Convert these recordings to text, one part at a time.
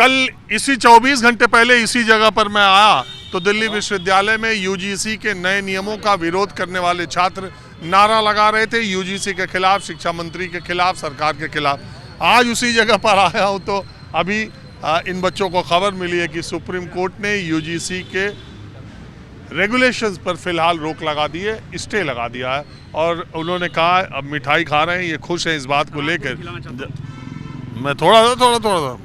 कल इसी 24 घंटे पहले इसी जगह पर मैं आया तो दिल्ली विश्वविद्यालय में यूजीसी के नए नियमों का विरोध करने वाले छात्र नारा लगा रहे थे, यूजीसी के खिलाफ, शिक्षा मंत्री के खिलाफ, सरकार के खिलाफ। आज उसी जगह पर आया हूँ तो अभी इन बच्चों को खबर मिली है कि सुप्रीम कोर्ट ने यूजीसी के रेगुलेशंस पर फिलहाल रोक लगा दी है, स्टे लगा दिया है। और उन्होंने कहा अब मिठाई खा रहे हैं, ये खुश हैं इस बात को लेकर। मैं थोड़ा सा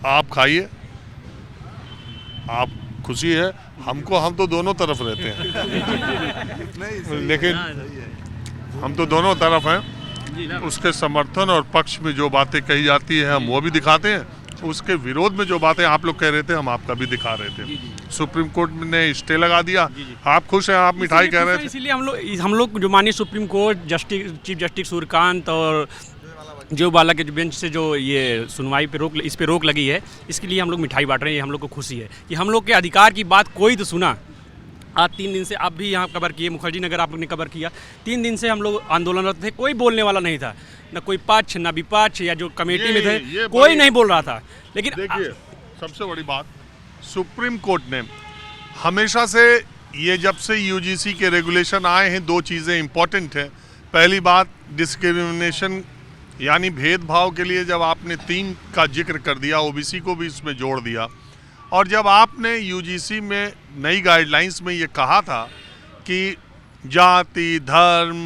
आप खाइए, आप खुशी है, हम तो दोनों तरफ रहते हैं लेकिन हम तो दोनों तरफ हैं। उसके समर्थन और पक्ष में जो बातें कही जाती है हम वो भी दिखाते हैं, उसके विरोध में जो बातें आप लोग कह रहे थे हम आपका भी दिखा रहे थे। सुप्रीम कोर्ट ने स्टे लगा दिया, आप खुश हैं, आप मिठाई कह रहे थे। इसीलिए हम लोग जो माननीय supreme court chief justice Suryakant और जो बाला के बेंच से जो ये सुनवाई पे इस पे रोक लगी है, इसके लिए हम लोग मिठाई बांट रहे हैं। हम लोग को खुशी है कि हम लोग के अधिकार की बात कोई तो सुना। आज 3 दिन से आप भी यहाँ कवर किए, मुखर्जी नगर आपने कवर किया, 3 दिन से हम लोग आंदोलनरत थे, कोई बोलने वाला नहीं था, न कोई पक्ष न विपक्ष, या जो कमेटी में थे कोई नहीं बोल रहा था। लेकिन देखिए सबसे बड़ी बात, सुप्रीम कोर्ट ने हमेशा से ये जब से यूजीसी के रेगुलेशन आए हैं, 2 चीज़ें इम्पॉर्टेंट हैं। पहली बात, डिस्क्रिमिनेशन यानी भेदभाव के लिए जब आपने 3 का जिक्र कर दिया, ओबीसी को भी इसमें जोड़ दिया, और जब आपने यूजीसी में नई गाइडलाइंस में ये कहा था कि जाति, धर्म,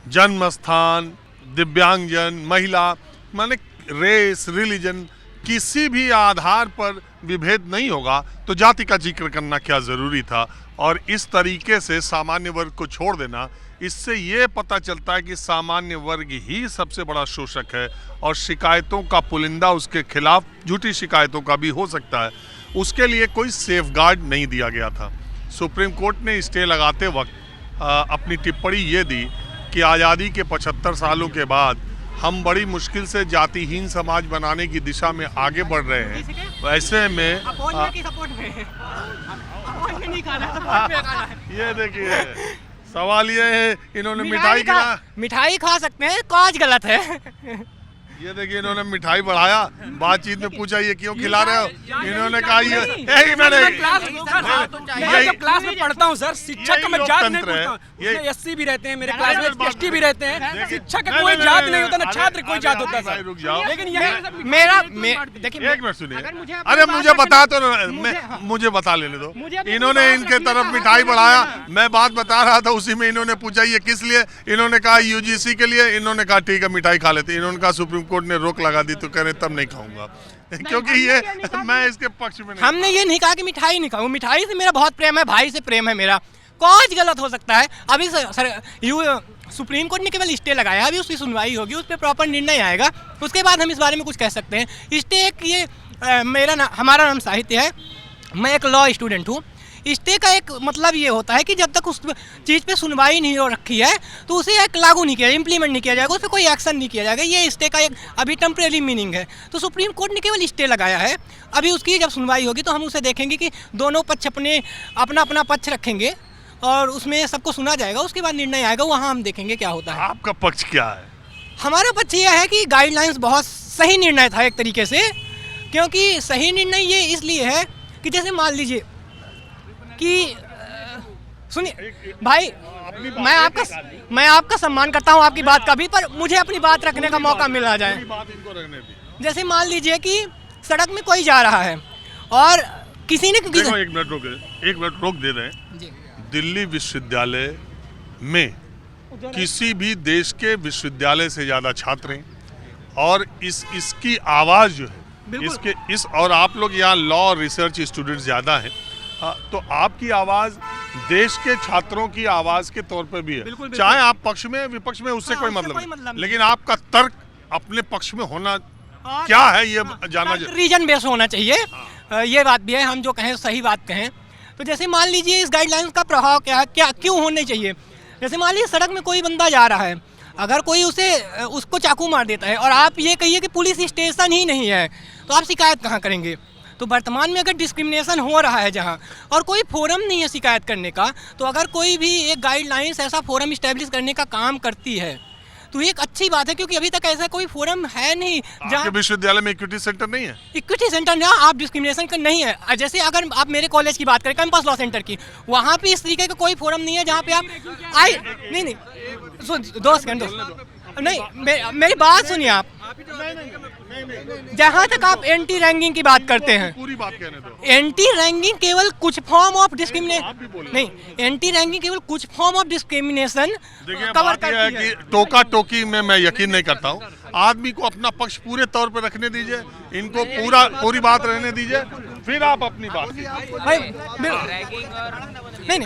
जन्म स्थान, दिव्यांगजन, महिला, माने रेस, रिलीजन, किसी भी आधार पर विभेद नहीं होगा, तो जाति का जिक्र करना क्या ज़रूरी था। और इस तरीके से सामान्य वर्ग को छोड़ देना, इससे ये पता चलता है कि सामान्य वर्ग ही सबसे बड़ा शोषक है और शिकायतों का पुलिंदा उसके खिलाफ, झूठी शिकायतों का भी हो सकता है, उसके लिए कोई सेफगार्ड नहीं दिया गया था। सुप्रीम कोर्ट ने स्टे लगाते वक्त अपनी टिप्पणी ये दी कि आज़ादी के 75 सालों के बाद हम बड़ी मुश्किल से जातिहीन समाज बनाने की दिशा में आगे बढ़ रहे हैं। वैसे में ये देखिए सवाल ये है, इन्होंने मिठाई खा सकते हैं, काज गलत है। ये देखिए इन्होंने मिठाई बढ़ाया, बातचीत में पूछा ये क्यों खिला रहे हो, इन्होंने कहा ये क्लास में पढ़ता हूँ सर, शिक्षक का मैं जात नहीं पूछता हूँ, एससी भी रहते हैं मेरे क्लास में, एसटी भी रहते हैं, शिक्षक का कोई जात नहीं होता, ना छात्र कोई जात होता सर। रुक जाओ, लेकिन ये मेरा देखिए एक मिनट सुनिए, अरे मुझे बता तो मुझे बता लेने दो। इन्होंने इनके तरफ मिठाई बढ़ाया, मैं बात बता रहा था, उसी में इन्होंने पूछा ये किस लिए, इन्होंने कहा यूजीसी के लिए, इन्होंने कहा ठीक है मिठाई खा लेते, इन्होंने कहा सुप्रीम कोर्ट ने रोक लगा दी तो कह रहे तब नहीं खाऊंगा क्योंकि ये मैं इसके पक्ष में नहीं। हमने ये नहीं कहा कि मिठाई नहीं खाऊं, मिठाई से मेरा बहुत प्रेम है, भाई से प्रेम है मेरा, कुछ गलत हो सकता है। अभी सुप्रीम कोर्ट ने केवल स्टे लगाया, अभी उसकी सुनवाई होगी, उस पर प्रॉपर निर्णय आएगा, उसके बाद हम इस बारे में कुछ कह सकते हैं। स्टे एक ये हमारा नाम साहित्य है, मैं एक लॉ स्टूडेंट हूँ। स्टे का एक मतलब ये होता है कि जब तक उस चीज़ पे सुनवाई नहीं हो रखी है तो उसे एक लागू नहीं किया, इम्प्लीमेंट नहीं किया जाएगा, उस पर कोई एक्शन नहीं किया जाएगा। ये स्टे का एक अभी टेम्परेरी मीनिंग है। तो सुप्रीम कोर्ट ने केवल स्टे लगाया है, अभी उसकी जब सुनवाई होगी तो हम उसे देखेंगे कि दोनों पक्ष अपना अपना पक्ष रखेंगे और उसमें सबको सुना जाएगा, उसके बाद निर्णय आएगा, वहाँ हम देखेंगे क्या होता है। आपका पक्ष क्या है? हमारा पक्ष यह है कि गाइडलाइंस बहुत सही निर्णय था एक तरीके से, क्योंकि सही निर्णय ये इसलिए है कि जैसे मान लीजिए कि सुनिए भाई, मैं आपका सम्मान करता हूँ, आपकी बात का भी, पर मुझे अपनी बात रखने का मौका मिला जाए। जैसे मान लीजिए कि सड़क में कोई जा रहा है और किसी ने देखो, एक मिनट रोक दे रहे हैं। दिल्ली विश्वविद्यालय में किसी भी देश के विश्वविद्यालय से ज़्यादा छात्र हैं और इसकी आवाज़ जो है और आप लोग यहाँ लॉ रिसर्च स्टूडेंट ज़्यादा हैं, तो आपकी आवाज़ देश के छात्रों की आवाज़ के तौर पर भी है, चाहे आप पक्ष में विपक्ष में, उससे कोई मतलब नहीं, लेकिन आपका तर्क अपने पक्ष में होना क्या है ये जानना चाहिए, रीजन बेस होना चाहिए। ये बात भी है, हम जो कहें सही बात कहें। तो जैसे मान लीजिए इस गाइडलाइंस का प्रभाव क्या क्यों होने चाहिए। जैसे मान लीजिए सड़क में कोई बंदा जा रहा है, अगर कोई उसको चाकू मार देता है और आप ये कहिए कि पुलिस स्टेशन ही नहीं है, तो आप शिकायत कहाँ करेंगे। तो वर्तमान में अगर डिस्क्रिमिनेशन हो रहा है जहाँ, और कोई फोरम नहीं है शिकायत करने का, तो अगर कोई भी एक गाइडलाइंस ऐसा फोरम इस्टेब्लिश करने का काम करती है तो ये एक अच्छी बात है, क्योंकि अभी तक ऐसा कोई फोरम है नहीं जहाँ आपके विश्वविद्यालय में इक्विटी सेंटर नहीं है? इक्विटी सेंटर ना आप डिस्क्रिमिनेशन का नहीं है। जैसे अगर आप मेरे कॉलेज की बात करें, कैंपस लॉ सेंटर की, वहाँ पे इस तरीके का कोई फोरम नहीं है जहाँ पे आप नहीं दो सेकंड नहीं, मेरी बात सुनिए आप। जहाँ तक आप एंटी रैंकिंग की बात करते हैं, पूरी बात कहने दो। एंटी रैंकिंग केवल कुछ फॉर्म ऑफ डिस्क्रिमिनेशन नहीं, एंटी रैंकिंग केवल कुछ फॉर्म ऑफ डिस्क्रिमिनेशन कवर करती है। टोका टोकी में मैं यकीन नहीं करता हूँ। आदमी को अपना पक्ष पूरे तौर पर रखने दीजिए, इनको पूरी बात रहने दीजिए, फिर आप अपनी बात कीजिए। नहीं,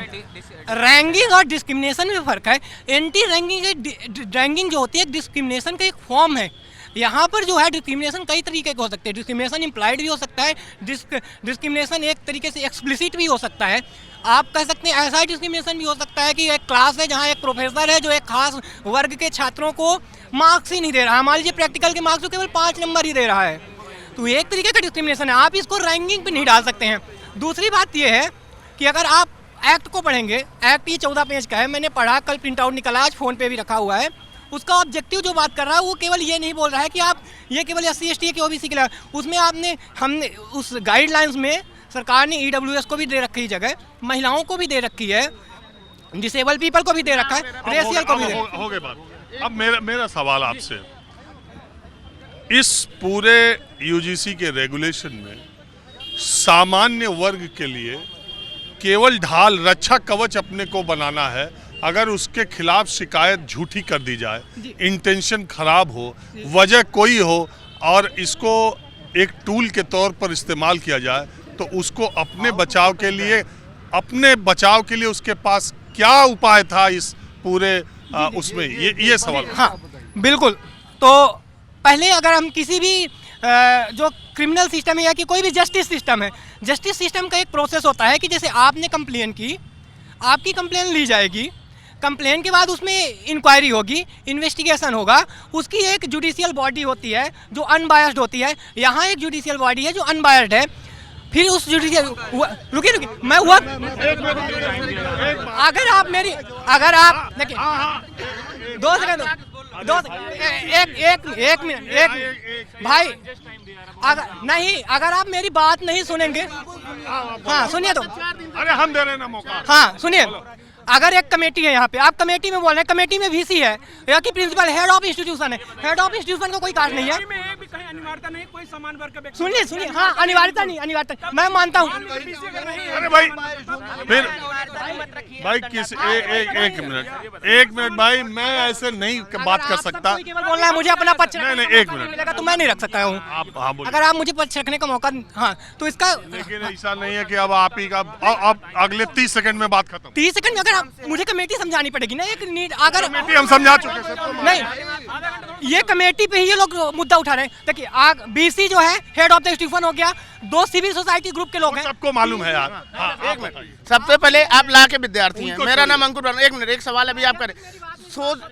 रैंकिंग और डिस्क्रिमिनेशन में फर्क है। एंटी रैंकिंग जो होती है डिस्क्रिमिनेशन का एक फॉर्म है। यहाँ पर जो है डिस्क्रिमिनेशन कई तरीके के हो सकते हैं। डिस्क्रिमिनेशन इम्प्लाइड भी हो सकता है, डिस्क्रिमिनेशन एक तरीके से एक्सप्लिसिट भी हो सकता है। आप कह सकते हैं ऐसा डिस्क्रिमिनेशन भी हो सकता है कि एक क्लास है जहाँ एक प्रोफेसर है जो एक खास वर्ग के छात्रों को मार्क्स ही नहीं दे रहा है, मान लीजिए प्रैक्टिकल के मार्क्स को केवल 5 नंबर ही दे रहा है, तो एक तरीके का डिस्क्रिमिनेशन है। आप इसको रैंकिंग पे नहीं डाल सकते हैं। दूसरी बात यह है कि अगर आप एक्ट को पढ़ेंगे, एक्ट ये 14 पेज का है, मैंने पढ़ा, कल प्रिंट आउट निकला, आज फ़ोन पे भी रखा हुआ है। उसका ऑब्जेक्टिव जो बात कर रहा है वो केवल ये नहीं बोल रहा है कि आप ये केवल SC ST के OBC के लिए, उसमें हमने उस गाइडलाइंस में सरकार ने EWS को भी दे रखी जगह, महिलाओं को भी दे रखी है, डिसेबल पीपल को भी दे रखा है, रेशियल को भी दे। हो गई बात। अब मेरा सवाल आपसे, इस पूरे UGC के रेगुलेशन में सामान्य वर्ग के लिए केवल ढाल, रक्षा कवच अपने को बनाना है। अगर उसके खिलाफ शिकायत झूठी कर दी जाए, इंटेंशन खराब हो, वजह कोई हो और इसको एक टूल के तौर पर इस्तेमाल किया जाए, तो उसको अपने बचाव के लिए उसके पास क्या उपाय था इस पूरे उसमें, ये सवाल। हाँ बिल्कुल। तो पहले अगर हम किसी भी जो क्रिमिनल सिस्टम है या कि कोई भी जस्टिस सिस्टम है, जस्टिस सिस्टम का एक प्रोसेस होता है कि जैसे आपने कंप्लेन की, आपकी कंप्लेन ली जाएगी, कंप्लेन के बाद उसमें इंक्वायरी होगी, इन्वेस्टिगेशन होगा, उसकी एक जुडिशियल बॉडी होती है जो अनबायस्ड होती है। यहाँ एक जुडिशियल बॉडी है जो अनबायस्ड है। फिर उस जुडिशियल रुकिए मैं हुआ अगर आप देखिए 2 सेकंड एक मिनट भाई, अगर आप मेरी बात नहीं सुनेंगे, हाँ सुनिए तो, अरे हम दे रहे हैं ना मौका। हाँ सुनिए, अगर एक कमेटी है यहाँ पे, आप कमेटी में बोल रहे हैं, कमेटी में VC है या कि प्रिंसिपल हेड ऑफ इंस्टीट्यूशन है, हेड ऑफ इंस्टीट्यूशन को कोई कास्ट नहीं है। अनिवार्यता नहीं, कोई समान वर्ग का सुनिए हाँ, अनिवार्यता नहीं, अनिवार्यता मैं मानता हूँ। अरे भाई फिर भाई एक मिनट भाई, मैं ऐसे नहीं बात कर सकता। केवल बोलना है मुझे अपना पक्ष, नहीं एक मिनट मिलेगा तो मैं नहीं रख सकता हूँ। अगर आप मुझे पक्ष रखने का मौका, हाँ तो इसका, लेकिन ऐसा नहीं है कि अब आप ही का अब अगले 30 सेकंड में बात खत्म। 30 सेकंड में अगर मुझे कमेटी समझानी पड़ेगी ना, एक नीड, अगर कमेटी हम समझा चुके सर, नहीं ये कमेटी पे ही ये लोग मुद्दा उठा रहे हैं। देखिए BC जो है हेड ऑफ द इंस्टीट्यूशन हो गया, 2 सिविल सोसाइटी ग्रुप के लोग हैं, सबको मालूम है यार। एक मिनट, सबसे पहले आप ला के विद्यार्थी हैं, मेरा नाम अंकुर वर्मा। एक मिनट, एक सवाल अभी आप करें।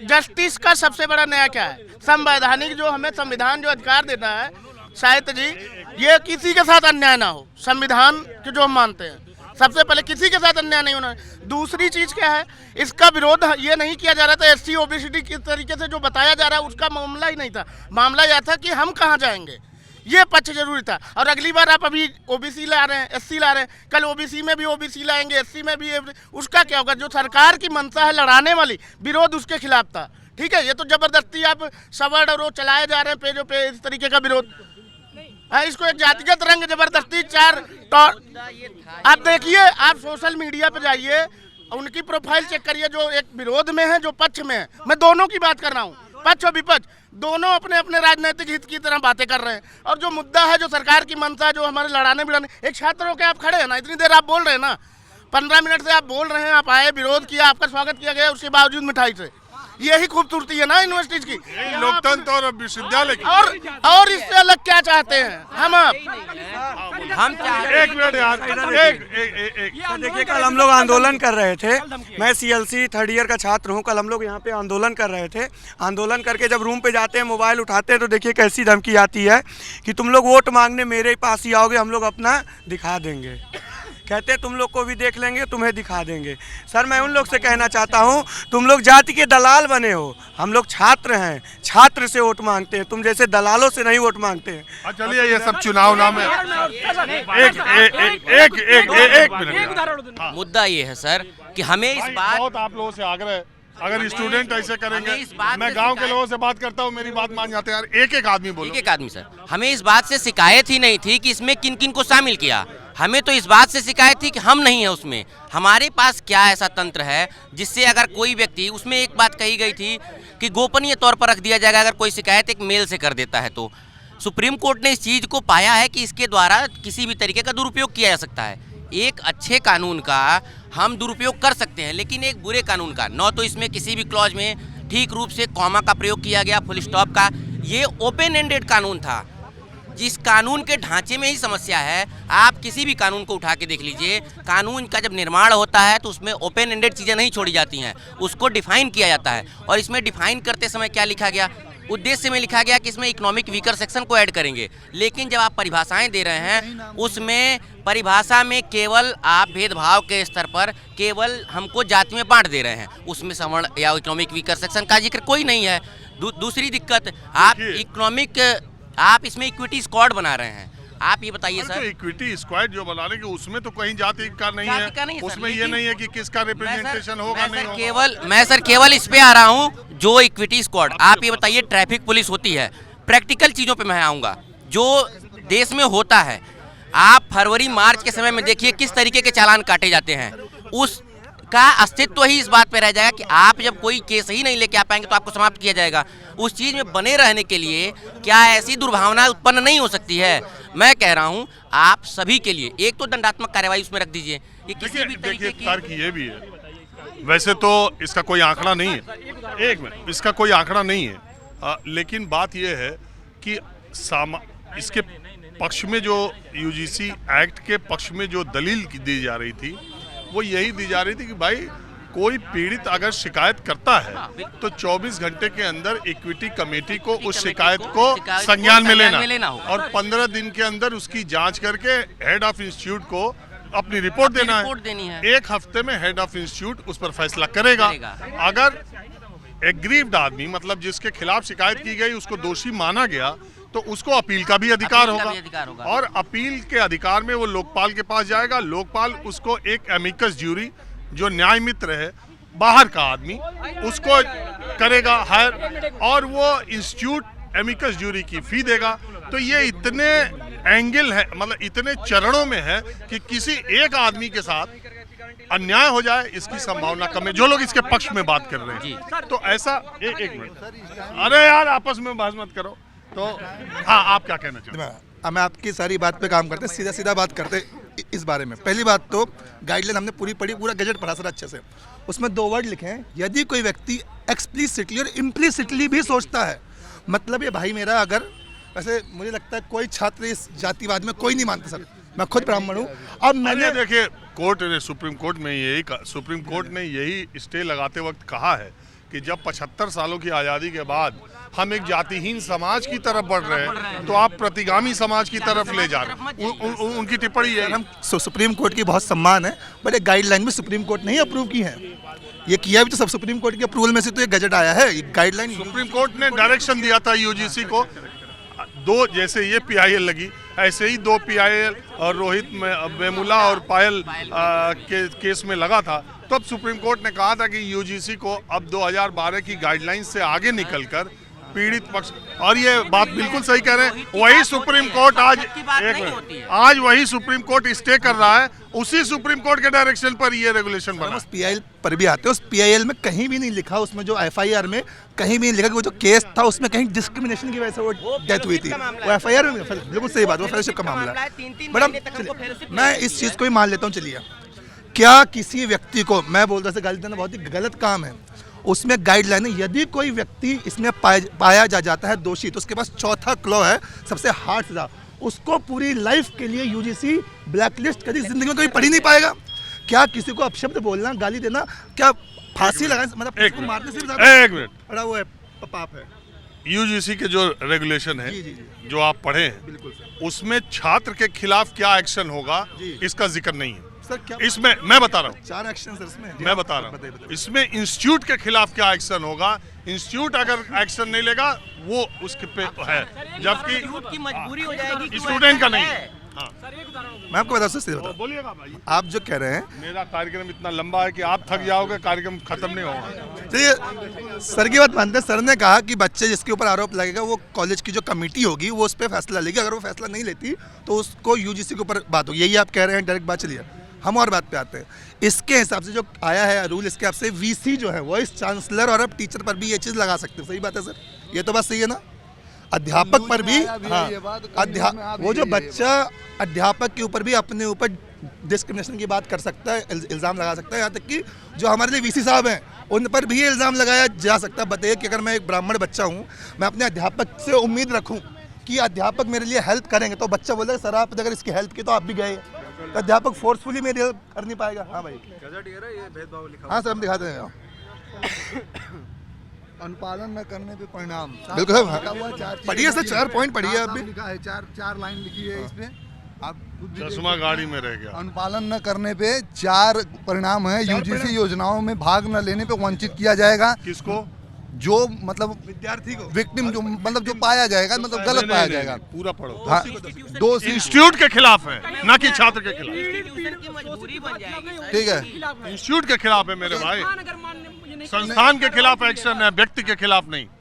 जस्टिस का सबसे बड़ा नया क्या है? संवैधानिक जो हमें संविधान जो अधिकार देता है, साहित्य जी, ये किसी के साथ अन्याय ना हो, संविधान के जो हम मानते हैं, सबसे पहले किसी के साथ अन्याय नहीं होना। दूसरी चीज क्या है, इसका विरोध ये नहीं किया जा रहा था SC OBC की तरीके से जो बताया जा रहा है, उसका मामला ही नहीं था। मामला यह था कि हम कहाँ जाएंगे, ये पक्ष जरूरी था। और अगली बार आप अभी OBC ला रहे हैं, SC ला रहे हैं, कल OBC में भी OBC लाएंगे, SC में भी, उसका क्या होगा? जो सरकार की मंशा है लड़ाने वाली, विरोध उसके खिलाफ था। ठीक है, ये तो जबरदस्ती आप सवर्ण और वो चलाए जा रहे हैं पेजों पे इस तरीके का विरोध। इसको एक जातिगत रंग जबरदस्ती आप देखिए, आप सोशल मीडिया पे जाइए, उनकी प्रोफाइल चेक करिए, जो एक विरोध में है, जो पक्ष में है। मैं दोनों की बात कर रहा हूँ, पक्ष और विपक्ष दोनों अपने अपने राजनीतिक हित की तरह बातें कर रहे हैं। और जो मुद्दा है, जो सरकार की मंशा, जो हमारे लड़ाने भिड़ाने, एक छात्र होकर आप खड़े हैं ना, इतनी देर आप बोल रहे हैं ना, 15 मिनट से आप बोल रहे हैं, आप आए, विरोध किया, आपका स्वागत किया गया, उसके बावजूद मिठाई से। यही खूबसूरती है ना यूनिवर्सिटीज की, लोकतंत्र और विश्वविद्यालय की। और इससे अलग क्या चाहते हैं हम एक मिनट यार, एक देखिए, कल हम लोग आंदोलन कर रहे थे, मैं CLC 3rd ईयर का छात्र हूँ। कल हम लोग यहाँ पे आंदोलन कर रहे थे। आंदोलन करके जब रूम पे जाते हैं, मोबाइल उठाते हैं, तो देखिए कैसी धमकी आती है कि तुम लोग वोट मांगने मेरे पास ही आओगे, हम लोग अपना दिखा देंगे। कहते हैं तुम लोग को भी देख लेंगे, तुम्हें दिखा देंगे। सर मैं उन लोग से कहना चाहता हूँ, तुम लोग जाति के दलाल बने हो, हम लोग छात्र हैं, छात्र से वोट मांगते हैं, तुम जैसे दलालों से नहीं वोट मांगते हैं। चलिए ये सब चुनाव नाम है। एक मिनट। मुद्दा ये है सर कि हमें इस बात बहुत आप लोगों से आग्रह है, अगर स्टूडेंट ऐसे करेंगे, हमें इस बात मैं से गांव के शिकायत- लोगों से बात करता हूं, मेरी बात मान जाते हैं यार। एक एक आदमी बोलो। एक एक आदमी सर, हमें इस बात से शिकायत ही नहीं थी कि इसमें किन किन को शामिल किया, हमें तो इस बात से शिकायत थी कि हम नहीं है उसमें। हमारे पास क्या ऐसा तंत्र है जिससे अगर कोई व्यक्ति, उसमें एक बात कही गई थी कि गोपनीय तौर पर रख दिया जाएगा अगर कोई शिकायत एक मेल से कर देता है तो। सुप्रीम कोर्ट ने इस चीज़ को पाया है कि इसके द्वारा किसी भी तरीके का दुरुपयोग किया जा सकता है। एक अच्छे कानून का हम दुरुपयोग कर सकते हैं, लेकिन एक बुरे कानून का न तो इसमें किसी भी क्लॉज में ठीक रूप से कॉमा का प्रयोग किया गया, फुल स्टॉप का। ये ओपन एंडेड कानून था, जिस कानून के ढांचे में ही समस्या है। आप किसी भी कानून को उठा के देख लीजिए, कानून का जब निर्माण होता है तो उसमें ओपन एंडेड चीज़ें नहीं छोड़ी जाती हैं, उसको डिफाइन किया जाता है। और इसमें डिफाइन करते समय क्या लिखा गया, उद्देश्य में लिखा गया कि इसमें इकोनॉमिक वीकर सेक्शन को ऐड करेंगे, लेकिन जब आप परिभाषाएं दे रहे हैं उसमें परिभाषा में केवल आप भेदभाव के स्तर पर केवल हमको जाति में बांट दे रहे हैं, उसमें सवर्ण या इकोनॉमिक वीकर सेक्शन का जिक्र कोई नहीं है। दूसरी दिक्कत, आप इकोनॉमिक, आप इसमें इक्विटी स्क्वाड बना रहे हैं। आप ये बताइए सर, इक्विटी स्क्वाड जो बनाने के उसमें तो कहीं जाति का नहीं जाति का नहीं है, है सर, उसमें ये लेकिन- नहीं है कि किसका रिप्रेजेंटेशन होगा नहीं होगा। मैं सर केवल इस पे आ रहा हूँ जो इक्विटी स्क्वाड। आप ये बताइए, ट्रैफिक पुलिस होती है, प्रैक्टिकल चीज़ों पे मैं आऊँगा जो देश में होता है। आप फरवरी मार्च के समय में देखिए किस तरीके के चालान काटे जाते हैं, उसका अस्तित्व ही इस बात पे रह जाएगा कि आप जब कोई केस ही नहीं लेके आ पाएंगे तो आपको समाप्त किया जाएगा। उस चीज़ में बने रहने के लिए क्या ऐसी दुर्भावना उत्पन्न नहीं हो सकती है? मैं कह रहा हूँ आप सभी के लिए एक तो दंडात्मक कार्रवाई उसमें रख दीजिए। ये किसी भी तरीके देखिए की तर्क ये भी है, वैसे तो इसका कोई आंकड़ा नहीं है, एक मिनट, इसका कोई आंकड़ा नहीं है, लेकिन बात यह है कि इसके पक्ष में जो यूजीसी एक्ट के पक्ष में जो दलील दी जा रही थी वो यही दी जा रही थी कि भाई कोई पीड़ित अगर शिकायत करता है तो 24 घंटे के अंदर इक्विटी कमेटी को उस शिकायत को संज्ञान में लेना और 15 दिन के अंदर उसकी जांच करके हेड ऑफ इंस्टीट्यूट को अपनी रिपोर्ट देना है। एक हफ्ते में हेड ऑफ इंस्टीट्यूट उस पर फैसला करेगा। अगर एग्रीव्ड आदमी, मतलब जिसके खिलाफ शिकायत की गई, उसको दोषी माना गया तो उसको अपील का भी अधिकार होगा और अपील के अधिकार में वो लोकपाल के पास जाएगा। लोकपाल उसको एक एमिकस ज्यूरी, जो न्याय मित्र है बाहर का आदमी, उसको करेगा हायर और वो इंस्टीट्यूट एमिकस ज्यूरी की फी देगा। तो ये इतने एंगल है, मतलब इतने चरणों में है कि किसी एक आदमी के साथ अन्याय हो जाए इसकी संभावना कम है, जो लोग इसके पक्ष में बात कर रहे हैं। तो ऐसा एक मिनट, अरे यार आपस में बहस मत करो। तो हाँ, आप क्या कहना चाहते हैं? मैं आपकी सारी बात पे काम करते, सीधा सीधा बात करते इस बारे में। पहली बात तो गाइडलाइन हमने पूरी पढ़ी, पूरा गजट पढ़ा सर अच्छे से। उसमें 2 वर्ड लिखे हैं, यदि कोई व्यक्ति एक्सप्लिसिटली और इम्प्लिसिटली भी सोचता है, मतलब ये भाई मेरा, अगर वैसे मुझे लगता है कोई छात्र इस जातिवाद में कोई नहीं मानता सर, मैं खुद ब्राह्मण हूँ। अब मैंने देखिए कोर्ट ने, सुप्रीम कोर्ट ने यही स्टे लगाते वक्त कहा है कि जब 75 सालों की आज़ादी के बाद हम एक जातिहीन समाज की तरफ बढ़ रहे हैं तो आप प्रतिगामी समाज की तरफ ले जा रहे हैं। उनकी टिप्पणी है, हम सुप्रीम कोर्ट की बहुत सम्मान है, बट एक गाइडलाइन में सुप्रीम कोर्ट ने ही अप्रूव की है। ये किया भी तो सब सुप्रीम कोर्ट के अप्रूवल में से तो ये गजट आया है, ये गाइडलाइन। सुप्रीम कोर्ट ने डायरेक्शन दिया था यूजीसी को, 2 जैसे ये PIL लगी ऐसे ही 2 PIL और रोहित वेमुला और पायल के केस में लगा था। तब सुप्रीम कोर्ट ने कहा था कि यूजीसी को अब 2012 की गाइडलाइन से आगे निकलकर पीड़ित पक्ष, और ये बात बिल्कुल सही कह रहे हैं, वही सुप्रीम कोर्ट आज वही सुप्रीम कोर्ट स्टे कर रहा है, उसी सुप्रीम कोर्ट के डायरेक्शन पर ये रेगुलेशन बना। उस PIL पर भी आते हैं, उस PIL में कहीं भी नहीं लिखा, उसमें जो FIR में कहीं भी नहीं लिखा कि वो जो केस था उसमें कहीं डिस्क्रिमिनेशन की वजह से वो डेथ हुई थी। वो FIR में बिल्कुल सही बात, वो फेलोशिप का मामला है। बट मैं इस चीज़ को भी मान लेता हूँ, चलिए क्या किसी व्यक्ति को, मैं बोल रहा था गाली देना बहुत ही गलत काम है, उसमें गाइडलाइन है, यदि कोई व्यक्ति इसमें पाया जाता है दोषी तो उसके पास 4था क्लॉ है, सबसे हार्ड सजा, उसको पूरी लाइफ के लिए यूजीसी ब्लैकलिस्ट कभी जिंदगी में कभी पढ़ ही नहीं पाएगा। क्या किसी को अपशब्द बोलना, गाली देना, क्या फांसी लगाना, मतलब किसी को मारने से भी ज़्यादा बड़ा वो है, पाप है। यूजीसी के जो रेगुलेशन है, जी। जो आप पढ़े हैं, उसमें छात्र के खिलाफ क्या एक्शन होगा इसका जिक्र नहीं है। सर क्या इसमें मैं बता रहा हूँ, 4 एक्शन सर इसमें मैं बता रहा बताइए, हूँ इसमें इंस्टीट्यूट के खिलाफ क्या एक्शन होगा। इंस्टीट्यूट अगर एक्शन नहीं लेगा वो उसके पे है, जबकि की मजबूरी हो जाएगी कि वो स्टूडेंट ऐसा का नहीं है। है। हाँ मैं आपको बता सर सीधे बताऊं, बोलिएगा भाई, आप जो कह रहे हैं मेरा कार्यक्रम इतना लंबा है कि आप थक जाओगे, कार्यक्रम खत्म नहीं होगा। चलिए सर की बात मानते हैं। सर ने कहा कि बच्चे जिसके ऊपर आरोप लगेगा वो कॉलेज की जो कमेटी होगी वो उस पर फैसला लेगी, अगर वो फैसला नहीं लेती तो उसको यूजीसी के ऊपर बात होगी, यही आप कह रहे हैं। डायरेक्ट बात। चलिए हम और बात पे आते हैं। इसके हिसाब से जो आया है रूल, इसके हिसाब से वीसी जो है वाइस चांसलर और अब टीचर पर भी ये चीज़ लगा सकते हैं। सही बात है सर, ये तो बात सही है ना। अध्यापक पर भी, हाँ, वो जो बच्चा अध्यापक के ऊपर भी अपने ऊपर डिस्क्रिमिनेशन की बात कर सकता है, इल्ज़ाम लगा सकता है। यहाँ तक कि जो हमारे लिए वीसी साहब हैं उन पर भी ये इल्ज़ाम लगाया जा सकता है। बताइए कि अगर मैं एक ब्राह्मण बच्चा हूँ, मैं अपने अध्यापक से उम्मीद रखूँ कि अध्यापक मेरे लिए हेल्प करेंगे, तो बच्चा बोलेगा सर आप अगर इसकी हेल्प की तो आप भी गए, तो अध्यापक फोर्सफुली मेरी हेल्प कर नहीं पाएगा। हाँ भाई, हाँ सर हम दिखाते हैं। अनुपालन न करने पे परिणाम बिल्कुल सर, हाँ। लिखा हुआ है, 4 चीज़ पढ़िए सर, 4 पॉइंट पढ़िए साफ आप भी। लिखा है, 4 लाइन लिखी है इसमें, आप खुद भी चश्मा गाड़ी में रह गया। अनुपालन न करने पे 4 परिणाम है। यूजीसी योजनाओं में भाग न लेने पे वंचित किया जाएगा। किसको? जो मतलब विद्यार्थी को, विक्टिम जो मतलब जो पाया जाएगा, मतलब गलत पाया जाएगा। पूरा पढ़ो। हाँ, 2 इंस्टीट्यूट के खिलाफ है, ना कि छात्र के खिलाफ। इंस्टीट्यूशन की मजबूरी बन जाएगी। ठीक है, इंस्टीट्यूट के खिलाफ है मेरे भाई, संस्थान के खिलाफ एक्शन है, व्यक्ति के खिलाफ नहीं।